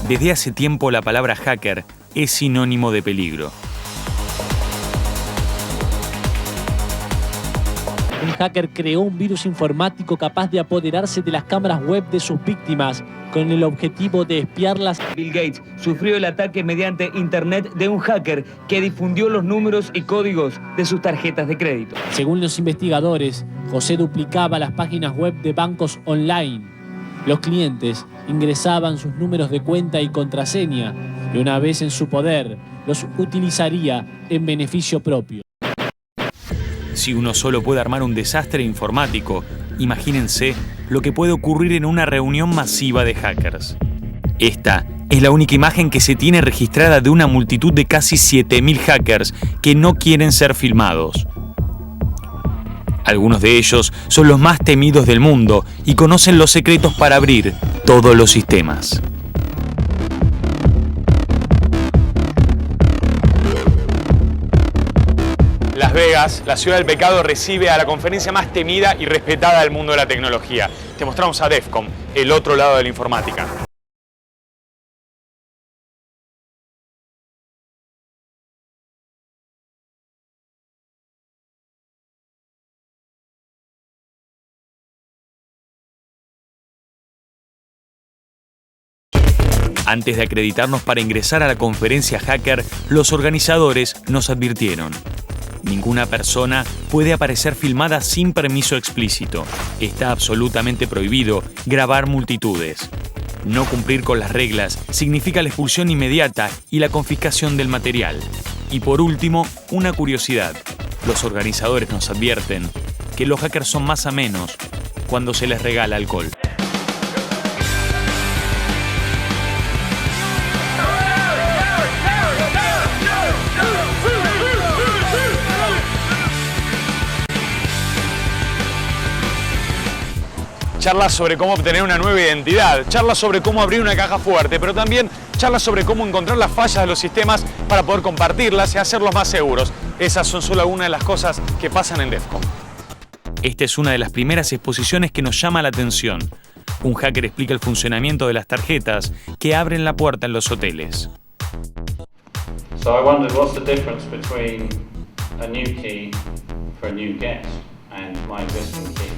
Desde hace tiempo la palabra hacker es sinónimo de peligro. Un hacker creó un virus informático capaz de apoderarse de las cámaras web de sus víctimas con el objetivo de espiarlas. Bill Gates sufrió el ataque mediante internet de un hacker que difundió los números y códigos de sus tarjetas de crédito. Según los investigadores, José duplicaba las páginas web de bancos online. Los clientes ingresaban sus números de cuenta y contraseña y una vez en su poder, los utilizaría en beneficio propio. Si uno solo puede armar un desastre informático, imagínense lo que puede ocurrir en una reunión masiva de hackers. Esta es la única imagen que se tiene registrada de una multitud de casi 7.000 hackers que no quieren ser filmados. Algunos de ellos son los más temidos del mundo y conocen los secretos para abrir todos los sistemas. Las Vegas, la ciudad del pecado, recibe a la conferencia más temida y respetada del mundo de la tecnología. Te mostramos a Defcon, el otro lado de la informática. Antes de acreditarnos para ingresar a la conferencia hacker, los organizadores nos advirtieron: ninguna persona puede aparecer filmada sin permiso explícito. Está absolutamente prohibido grabar multitudes. No cumplir con las reglas significa la expulsión inmediata y la confiscación del material. Y por último, una curiosidad. Los organizadores nos advierten que los hackers son más amenos cuando se les regala alcohol. Charlas sobre cómo obtener una nueva identidad, charlas sobre cómo abrir una caja fuerte, pero también charlas sobre cómo encontrar las fallas de los sistemas para poder compartirlas y hacerlos más seguros. Esas son solo algunas de las cosas que pasan en Defcon. Esta es una de las primeras exposiciones que nos llama la atención. Un hacker explica el funcionamiento de las tarjetas que abren la puerta en los hoteles. So I wondered what's the difference between a new key for a new guest and my existing key.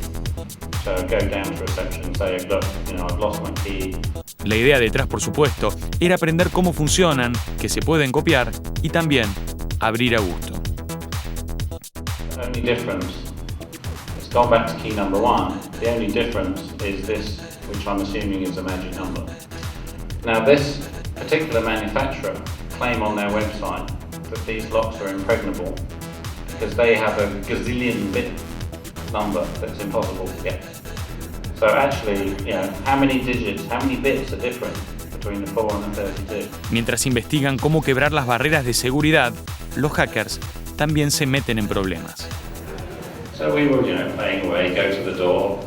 So go down to reception and say, look, I've lost my key. La idea detrás, por supuesto, era aprender cómo funcionan, que se pueden copiar y también abrir a gusto. The only difference, it's gone back to key number 1. The only difference is this, which I'm assuming is a magic number. Now this particular manufacturer claim on their website that these locks are impregnable because they have a gazillion bit number that's impossible to get. So actually, how many digits, how many bits are different between the 4 and the 32? Mientras investigan cómo quebrar las barreras de seguridad, los hackers también se meten en problemas. So we were, playing away, go to the door,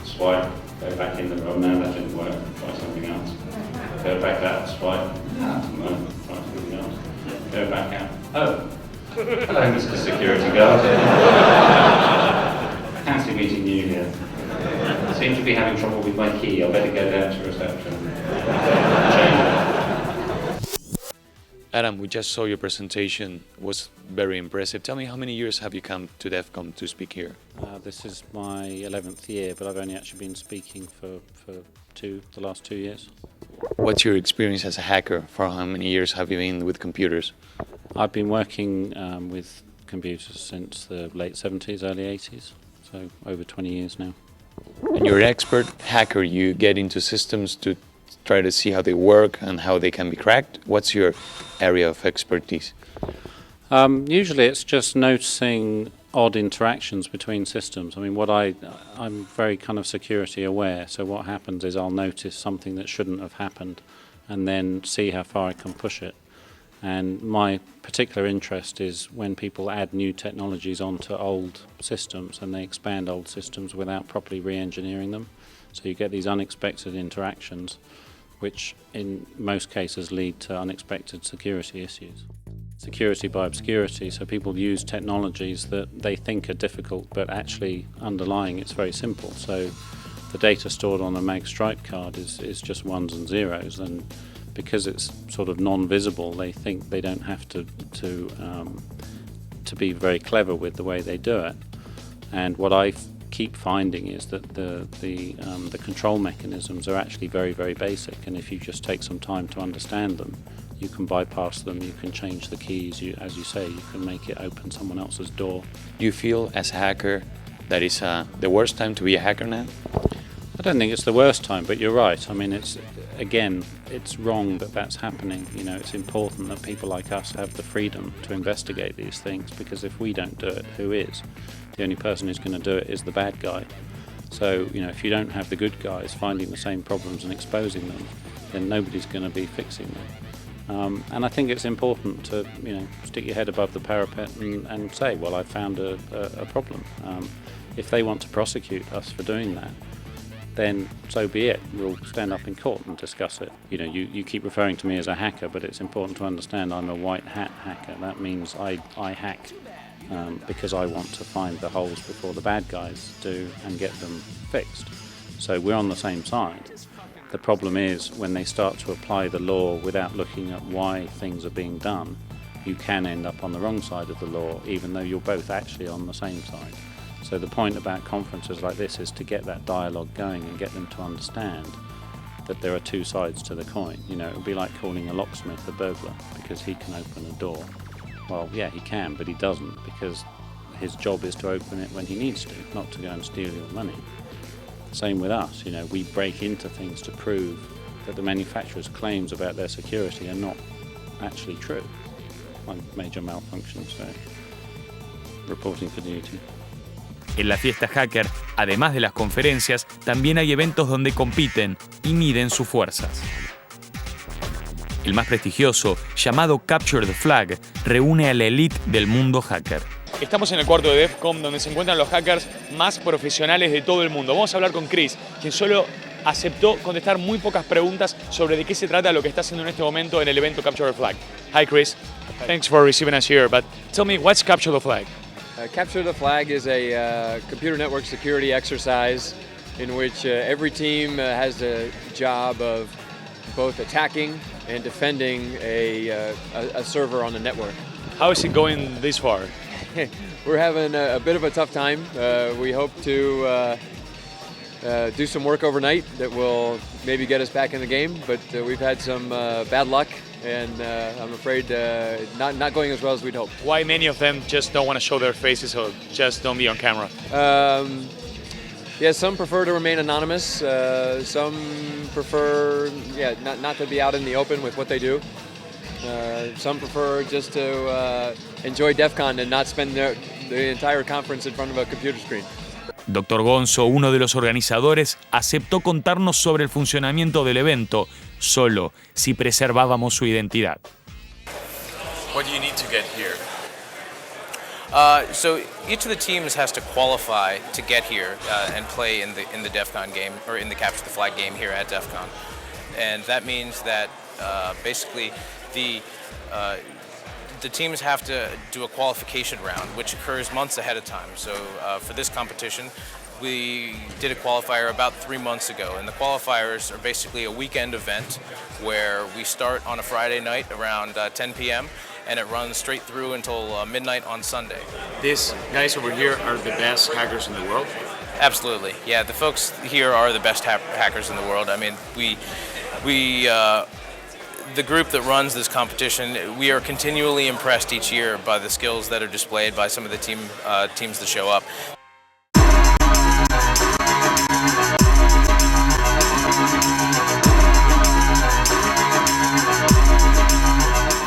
swipe, go back in the room. No, that didn't work. Try something else. Go back out, swipe. No, try something else. Go back out. Oh, hello, Mr. Security Guard. Fancy meeting you here. I seem to be having trouble with my key. I better go down to reception. Adam, we just saw your presentation. It was very impressive. Tell me, how many years have you come to Defcon to speak here? This is my 11th year, but I've only actually been speaking for the last 2 years. What's your experience as a hacker? For how many years have you been with computers? I've been working with computers since the late 70s, early 80s, so over 20 years now. And you're an expert hacker. You get into systems to try to see how they work and how they can be cracked. What's your area of expertise? Usually it's just noticing odd interactions between systems. I mean, I'm very kind of security aware, so what happens is I'll notice something that shouldn't have happened and then see how far I can push it. And my particular interest is when people add new technologies onto old systems and they expand old systems without properly re-engineering them. So you get these unexpected interactions, which in most cases lead to unexpected security issues. Security by obscurity, so people use technologies that they think are difficult, but actually underlying it's very simple. So the data stored on a mag stripe card is just ones and zeros, and because it's sort of non-visible, they think they don't have to be very clever with the way they do it. And what I keep finding is that the control mechanisms are actually very, very basic, and if you just take some time to understand them, you can bypass them, you can change the keys, as you say, you can make it open someone else's door. Do you feel as a hacker that is the worst time to be a hacker now? I don't think it's the worst time, but you're right. I mean, it's wrong that that's happening. You know, it's important that people like us have the freedom to investigate these things, because if we don't do it, who is? The only person who's going to do it is the bad guy. So, you know, if you don't have the good guys finding the same problems and exposing them, then nobody's going to be fixing them. And I think it's important to, you know, stick your head above the parapet and say, well, I found a problem. If they want to prosecute us for doing that, then so be it. We'll stand up in court and discuss it. You know, you keep referring to me as a hacker, but it's important to understand I'm a white hat hacker. That means I hack because I want to find the holes before the bad guys do and get them fixed. So we're on the same side. The problem is when they start to apply the law without looking at why things are being done, you can end up on the wrong side of the law, even though you're both actually on the same side. So the point about conferences like this is to get that dialogue going and get them to understand that there are two sides to the coin. You know, it would be like calling a locksmith a burglar because he can open a door. Well, yeah, he can, but he doesn't, because his job is to open it when he needs to, not to go and steal your money. Same with us, you know, we break into things to prove that the manufacturer's claims about their security are not actually true. Like major malfunctions, so reporting for duty. En la fiesta hacker, además de las conferencias, también hay eventos donde compiten y miden sus fuerzas. El más prestigioso, llamado Capture the Flag, reúne a la elite del mundo hacker. Estamos en el cuarto de Defcon, donde se encuentran los hackers más profesionales de todo el mundo. Vamos a hablar con Chris, quien solo aceptó contestar muy pocas preguntas sobre de qué se trata lo que está haciendo en este momento en el evento Capture the Flag. Hi Chris, thanks for receiving us here, but tell me, what's Capture the Flag? Capture the Flag is a computer network security exercise in which every team has a job of both attacking and defending a server on the network. How is it going this far? We're having a bit of a tough time. We hope to do some work overnight that will maybe get us back in the game, but we've had some bad luck, and I'm afraid not going as well as we'd hoped. Why many of them just don't want to show their faces or just don't be on camera? Yeah, some prefer to remain anonymous. Some prefer, not to be out in the open with what they do. Some prefer just to enjoy Defcon and not spend the entire conference in front of a computer screen. Dr. Gonzo, uno de los organizadores, aceptó contarnos sobre el funcionamiento del evento, solo si preservábamos su identidad. What do you need to get here? So each of the teams has to qualify to get here and play in the Defcon game, or in the Capture the Flag game here at Defcon, and that means that basically the teams have to do a qualification round, which occurs months ahead of time. So for this competition, we did a qualifier about 3 months ago, and the qualifiers are basically a weekend event where we start on a Friday night around 10 p.m. and it runs straight through until midnight on Sunday. These guys over here are the best hackers in the world? Absolutely, yeah. The folks here are the best hackers in the world. I mean, the group that runs this competition, we are continually impressed each year by the skills that are displayed by some of the teams that show up.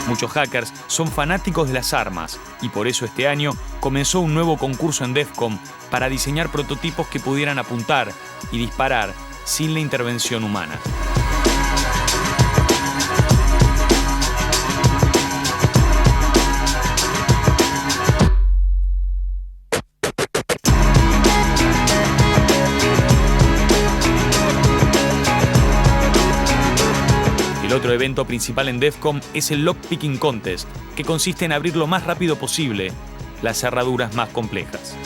Muchos hackers son fanáticos de las armas y por eso este año comenzó un nuevo concurso en Defcon para diseñar prototipos que pudieran apuntar y disparar sin la intervención humana. El otro evento principal en Defcon es el Lockpicking Contest, que consiste en abrir lo más rápido posible las cerraduras más complejas.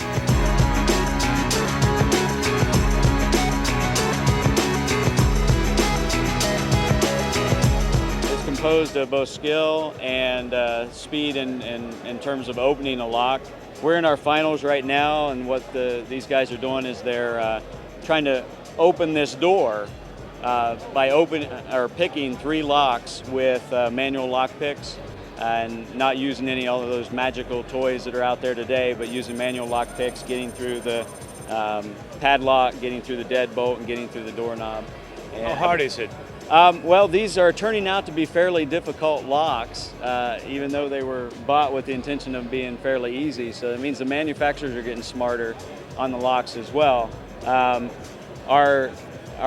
opposed to both skill and speed in terms of opening a lock. We're in our finals right now, and what these guys are doing is they're trying to open this door by picking 3 locks with manual lock picks, and not using any of those magical toys that are out there today, but using manual lock picks, getting through the padlock, getting through the deadbolt, and getting through the doorknob. How hard is it? Well, these are turning out to be fairly difficult locks, even though they were bought with the intention of being fairly easy. So that means the manufacturers are getting smarter on the locks as well. Our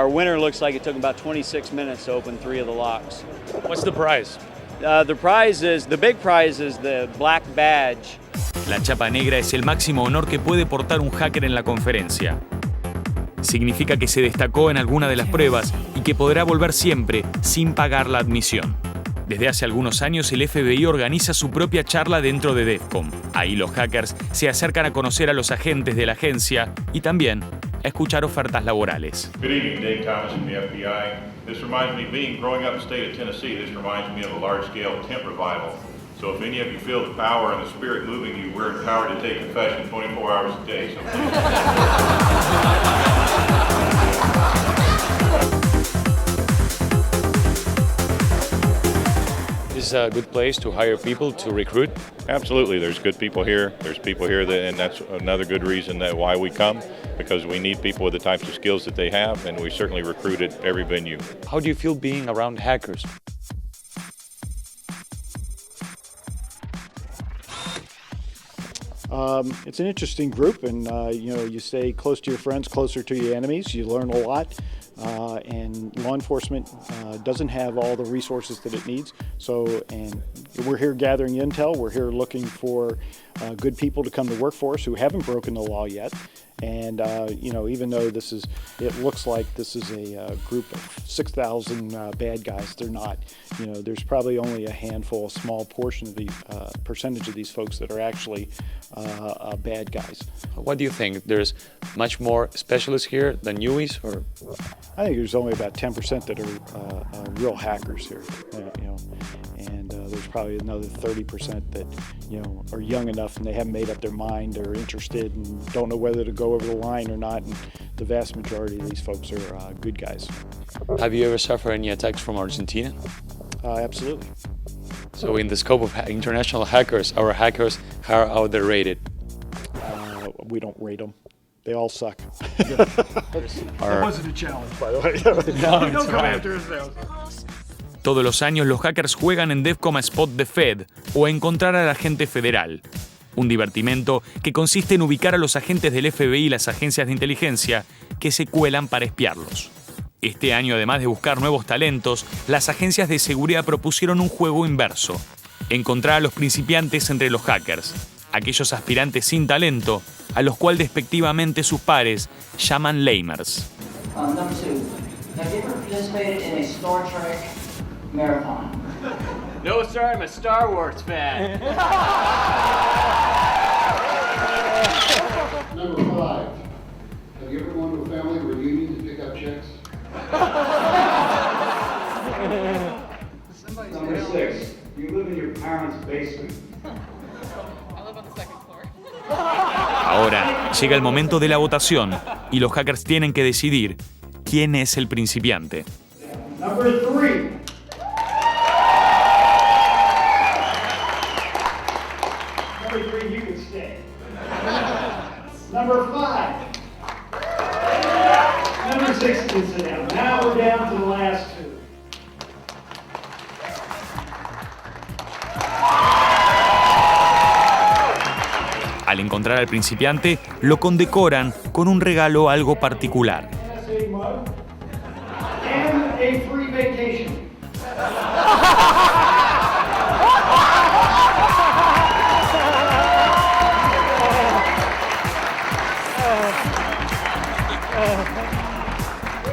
winner looks like it took about 26 minutes to open 3 of the locks. What's the prize? The big prize is the black badge. La chapa negra es el máximo honor que puede portar un hacker en la conferencia. Significa que se destacó en alguna de las pruebas y que podrá volver siempre sin pagar la admisión. Desde hace algunos años el FBI organiza su propia charla dentro de Defcon. Ahí los hackers se acercan a conocer a los agentes de la agencia y también a escuchar ofertas laborales. Good evening, Dave Thomas from the FBI. This reminds me, growing up in the state of Tennessee, this reminds me of a large-scale tent revival. So if any of you feel the power and the spirit moving you, we're empowered to take confession 24 hours a day. So This is a good place to hire people, to recruit. absolutely, there's good people here. There's people here, and that's another good reason why we come, because we need people with the types of skills that they have, and we certainly recruit at every venue. How do you feel being around hackers? It's an interesting group, and you stay close to your friends, closer to your enemies. You learn a lot, and law enforcement doesn't have all the resources that it needs. And we're here gathering intel. We're here looking for good people to come to work for us who haven't broken the law yet. And even though it looks like this is a group of 6,000 bad guys, they're not. There's probably only a handful, a small portion of the percentage of these folks that are actually bad guys. What do you think? There's much more specialists here than newies, or? I think there's only about 10% that are real hackers here. And there's probably another 30% that are young enough and they haven't made up their mind, or interested and don't know whether to go over the line or not. And the vast majority of these folks are good guys. Have you ever suffered any attacks from Argentina? Absolutely. So in the scope of international hackers, our hackers, how are they rated? We don't rate them. They all suck. That wasn't a challenge, by the way. Don't come after us now. Todos los años los hackers juegan en Defcon a Spot the Fed o a encontrar al agente federal. Un divertimento que consiste en ubicar a los agentes del FBI y las agencias de inteligencia que se cuelan para espiarlos. Este año, además de buscar nuevos talentos, las agencias de seguridad propusieron un juego inverso. Encontrar a los principiantes entre los hackers, aquellos aspirantes sin talento, a los cuales despectivamente sus pares llaman lamers. Number 2, have you ever participated in a Star Trek marathon? No, sir, I'm a Star Wars fan. Number 5, have you ever gone to a family reunion to pick up checks? Number 6, you live in your parents' basement. Ahora llega el momento de la votación y los hackers tienen que decidir quién es el principiante. Number 3. Number 3, you can stay. Number 5. Number 6 can sit down. Now we're down to the last 2. Al encontrar al principiante, lo condecoran con un regalo algo particular. And a free vacation.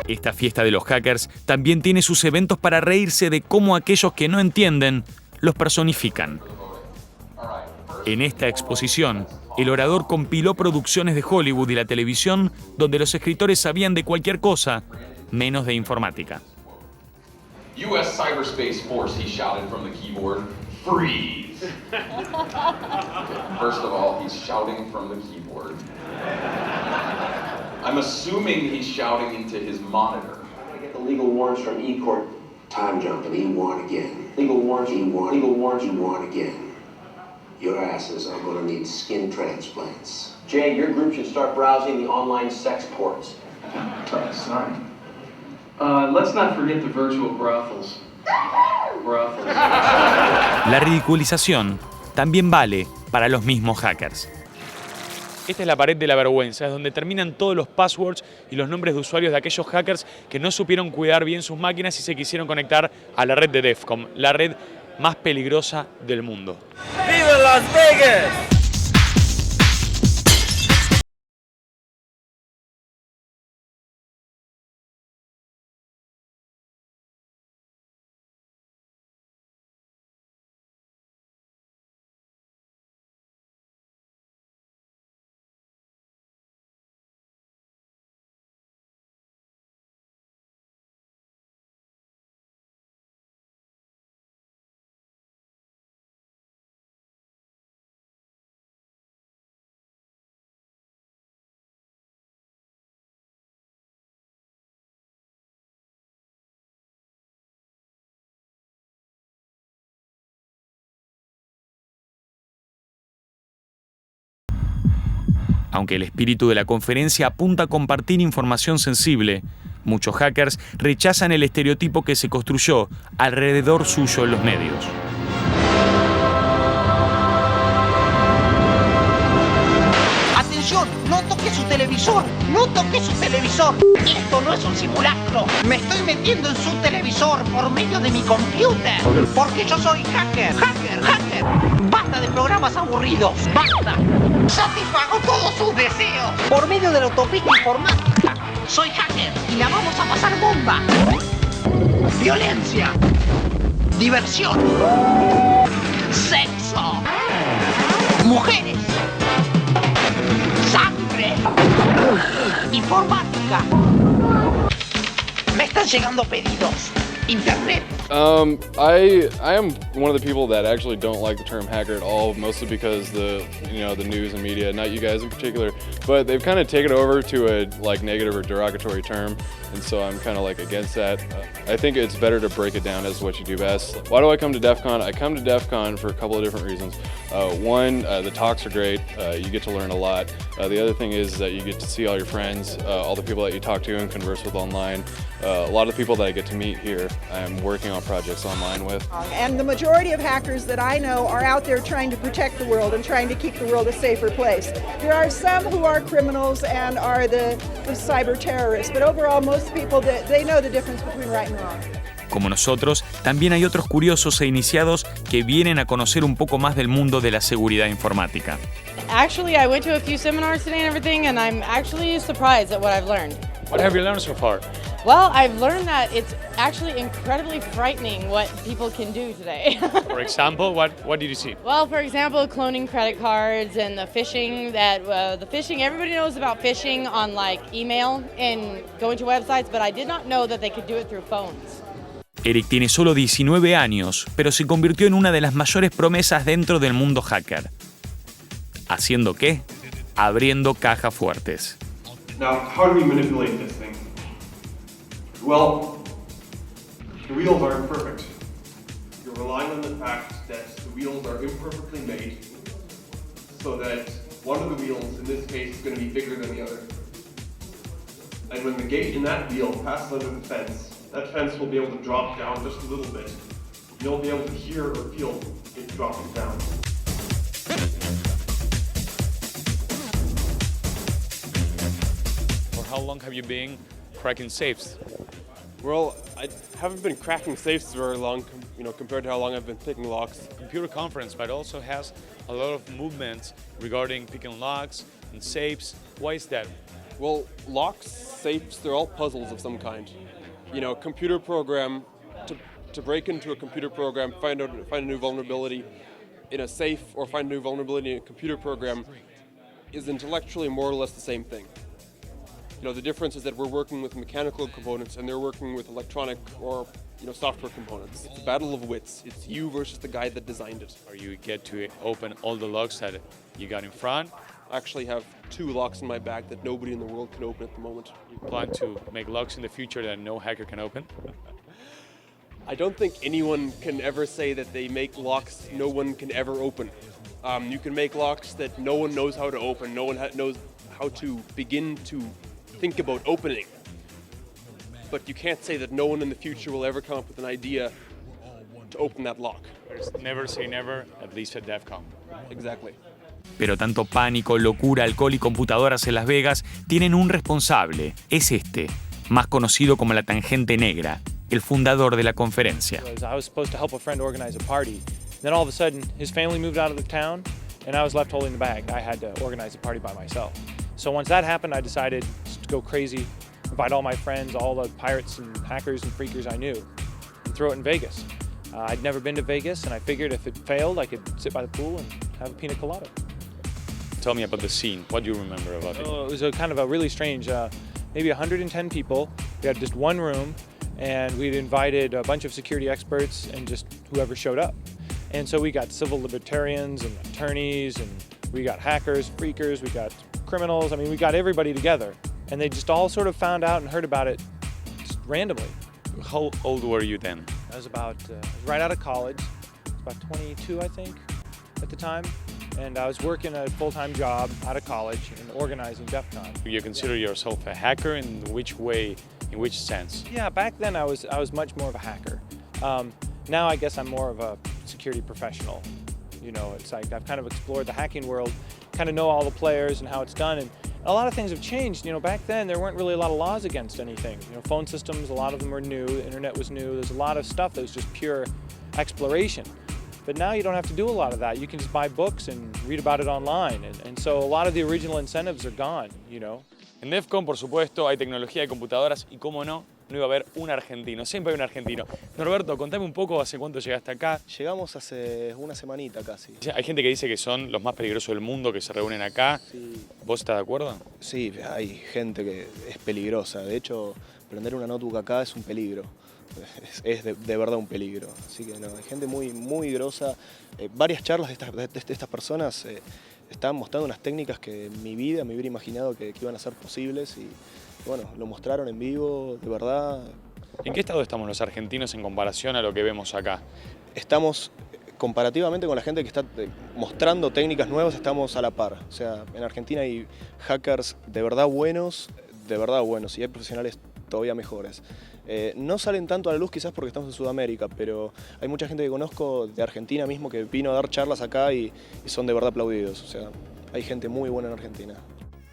Esta fiesta de los hackers también tiene sus eventos para reírse de cómo aquellos que no entienden los personifican. En esta exposición, el orador compiló producciones de Hollywood y la televisión donde los escritores sabían de cualquier cosa, menos de informática. U.S. Cyberspace Force, he shouted from the keyboard. Freeze! First of all, he's shouting from the keyboard. I'm assuming he's shouting into his monitor. I get the legal warrants from E-Court. Time jumping, he won again. Legal warrants, he won. Legal warrants, he won again. Your asses are gonna need skin transplants. Jay, your group should start browsing the online sex ports. Sorry. Let's not forget the virtual brothels. La ridiculización también vale para los mismos hackers. Esta es la pared de la vergüenza, es donde terminan todos los passwords y los nombres de usuarios de aquellos hackers que no supieron cuidar bien sus máquinas y se quisieron conectar a la red de Defcon, la red más peligrosa del mundo. ¡Viva Las Vegas! Aunque el espíritu de la conferencia apunta a compartir información sensible, muchos hackers rechazan el estereotipo que se construyó alrededor suyo en los medios. ¡Atención! ¡No toque su televisor! ¡No toque su televisor! Esto no es un simulacro. Me estoy metiendo en su televisor por medio de mi computer. Porque yo soy hacker. ¡Basta de programas aburridos! ¡Basta! ¡Satisfago todos sus deseos! Por medio de la autopista informática. Soy hacker y la vamos a pasar bomba. Violencia. Diversión. Sexo. Mujeres. Sangre. Informática. Me están llegando pedidos. Internet. I am one of the people that actually don't like the term hacker at all, mostly because the news and media, not you guys in particular, but they've kind of taken over to a negative or derogatory term, and so I'm kind of against that. I think it's better to break it down as what you do best. Why do I come to DEFCON? I come to DEFCON for a couple of different reasons. One, the talks are great. You get to learn a lot. The other thing is that you get to see all your friends, all the people that you talk to and converse with online. A lot of the people that I get to meet here, I'm working on projects online with. And the majority of hackers that I know are out there trying to protect the world and trying to keep the world a safer place. There are some who are criminals and are the cyber terrorists, but overall most people, they know the difference between right and wrong. Como nosotros, también hay otros curiosos e iniciados que vienen a conocer un poco más del mundo de la seguridad informática. Actually, I went to a few seminars today and everything, and I'm actually surprised at what I've learned. What have you learned so far? Well, I've learned that it's actually incredibly frightening what people can do today. For example, what did you see? Well, for example, cloning credit cards and the phishing everybody knows about phishing on email and going to websites, but I did not know that they could do it through phones. Eric tiene solo 19 años, pero se convirtió en una de las mayores promesas dentro del mundo hacker. ¿Haciendo qué? Abriendo cajas fuertes. Now, how do we manipulate this thing? Well, the wheels aren't perfect. You're relying on the fact that the wheels are imperfectly made, so that one of the wheels, in this case, is going to be bigger than the other. And when the gate in that wheel passes under the fence, that fence will be able to drop down just a little bit. You'll be able to hear or feel it dropping down. For how long have you been cracking safes? Well, I haven't been cracking safes very long, compared to how long I've been picking locks. Computer conference, but also has a lot of movements regarding picking locks and safes. Why is that? Well, locks, safes, they're all puzzles of some kind. Computer program, to break into a computer program, find a new vulnerability in a safe or find a new vulnerability in a computer program is intellectually more or less the same thing. You know, the difference is that we're working with mechanical components and they're working with electronic or, you know, software components. It's a battle of wits. It's you versus the guy that designed it. Or you get to open all the locks that you got in front. I actually have 2 locks in my bag that nobody in the world can open at the moment. You plan to make locks in the future that no hacker can open? I don't think anyone can ever say that they make locks no one can ever open. You can make locks that no one knows how to open, no one knows how to begin to think about opening. But you can't say that no one in the future will ever come up with an idea to open that lock. There's never say never, at least at Defcon. Exactly. Pero tanto pánico, locura, alcohol y computadoras en Las Vegas tienen un responsable. Es este, más conocido como la Tangente Negra, el fundador de la conferencia. I was supposed to help a friend organize a party. Then all of a sudden, his family moved out of the town, and I was left holding the bag. I had to organize the party by myself. So once that happened, I decided to go crazy, invite all my friends, all the pirates and hackers and freakers I knew, and throw it in Vegas. I'd never been to Vegas, and I figured if it failed, I could sit by the pool and have a pina colada. Tell me about the scene. What do you remember about it? It was a kind of a really strange, maybe 110 people. We had just one room, and we'd invited a bunch of security experts and just whoever showed up. And so we got civil libertarians and attorneys, and we got hackers, freakers, we got criminals. I mean, we got everybody together. And they just all sort of found out and heard about it just randomly. How old were you then? I was about right out of college. I was about 22, I think, at the time. And I was working a full-time job out of college and organizing Defcon. Do you consider yourself a hacker? In which way, in which sense? Yeah, back then I was much more of a hacker. Now I guess I'm more of a security professional. You know, it's like I've kind of explored the hacking world, kind of know all the players and how it's done. And a lot of things have changed. You know, back then there weren't really a lot of laws against anything. You know, phone systems, a lot of them were new, the internet was new. There's a lot of stuff that was just pure exploration. But now you don't have to do a lot of that. You can just buy books and read about it online. And so a lot of the original incentives are gone, you know. En Defcon, por supuesto, hay tecnología de computadoras y, cómo no, no iba a haber un argentino. Siempre hay un argentino. Norberto, contame un poco, ¿hace cuánto llegaste acá? Llegamos hace una semanita casi. Hay gente que dice que son los más peligrosos del mundo, que se reúnen acá. Sí. ¿Vos estás de acuerdo? Sí, hay gente que es peligrosa. De hecho, prender una notebook acá es un peligro. Es de verdad un peligro. Así que no, hay gente muy grosa. Varias charlas de estas personas estaban mostrando unas técnicas que en mi vida me hubiera imaginado que iban a ser posibles y bueno, lo mostraron en vivo, de verdad. ¿En qué estado estamos los argentinos en comparación a lo que vemos acá? Estamos, comparativamente con la gente que está mostrando técnicas nuevas, estamos a la par. O sea, en Argentina hay hackers de verdad buenos, y hay profesionales todavía mejores. No salen tanto a la luz quizás porque estamos en Sudamérica, pero hay mucha gente que conozco de Argentina mismo que vino a dar charlas acá y son de verdad aplaudidos. O sea, hay gente muy buena en Argentina.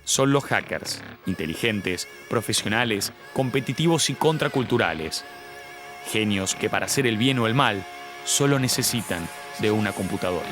Son los hackers, inteligentes, profesionales, competitivos y contraculturales. Genios que para hacer el bien o el mal solo necesitan de una computadora.